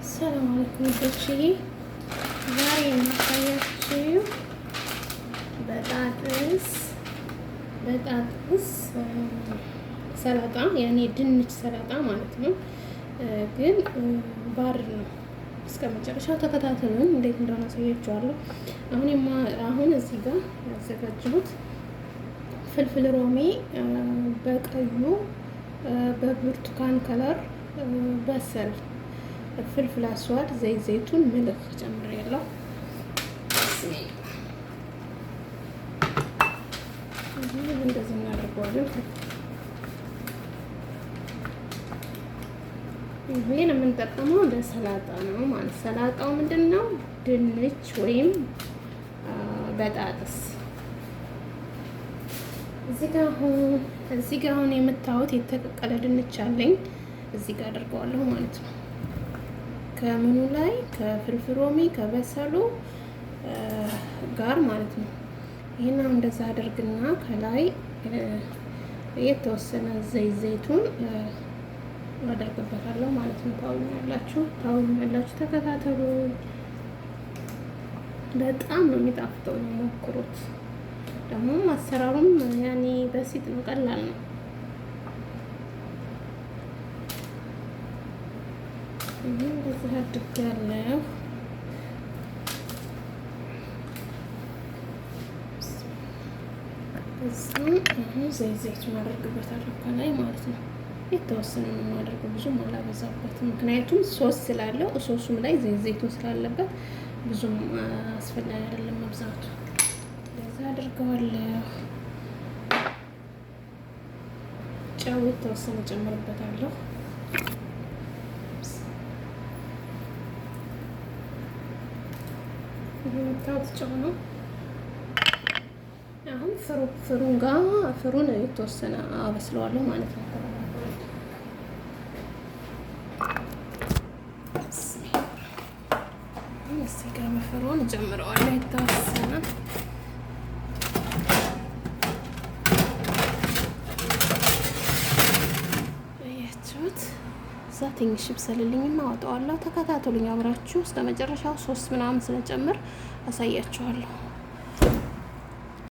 ሰላም አለይኩም ወዶችዬ፣ ዛሬ የማሳያችሁ በጣጥስ ሰላጣ ያኔ ድንች ሰላጣ ማለት ነው። ግን ባር ነው። እስከ መጨረሻው ተከታተሉን፣ እንዴት እንደሆነ አሳያችኋለሁ። አሁን እዚህ ጋር ያዘጋጀሁት ፍልፍል ሮሜ በቀዩ በብርቱካን ከለር በሰል ፍልፍል አስዋድ ዘይቱን ምልክ ጨምሬያለሁ። እንደዚህ እናደርገዋለን። ይሄን የምንጠቀመው ለሰላጣ ነው ማለት ሰላጣው ምንድን ነው? ድንች ወይም በጣጥስ። እዚህ ጋር አሁን የምታዩት የተቀቀለ ድንች አለኝ። እዚህ ጋር አድርገዋለሁ ማለት ነው። ከምኑ ላይ ከፍልፍል ሮሚ ከበሰሉ ጋር ማለት ነው። ይሄን እንደዛ አድርግና ከላይ የተወሰነ ዘይቱን አደርግበታለሁ ማለት ነው። ታውኛላችሁ፣ ተከታተሉ። በጣም ነው የሚጣፍጠው፣ ሞክሩት። ደግሞ አሰራሩም ያኔ በሲጥ ነው፣ ቀላል ነው። እንደዚህ አድርጋለሁ። ዘይቱን አደርግበታለሁ ከላይ ማለት ነው። የተወሰነ ነው የማደርገው፣ ብዙም አላበዛበትም። ምክንያቱም ሶስ ስላለው ሶሱም ላይ ዘይቱን ስላለበት ብዙም አስፈላጊ አይደለም መብዛቱ። እንደዛ አድርገዋለሁ። ጨው የተወሰነ ጨምርበታለሁ። የምታዩት ጨው ነው። አሁን ፍሩን የተወሰነ አበስለዋለሁ ማለት ነው። እዚህ ጋር ፍሩን እጨምረዋለሁ የተወሰነ። ያችሁት እዛ ትንሽ ብሰልልኝና አወጣዋለሁ። ተከታተሉኝ አብራችሁ እስከ መጨረሻው። ሶስት ምናምን ስለጨምር አሳያችኋለሁ።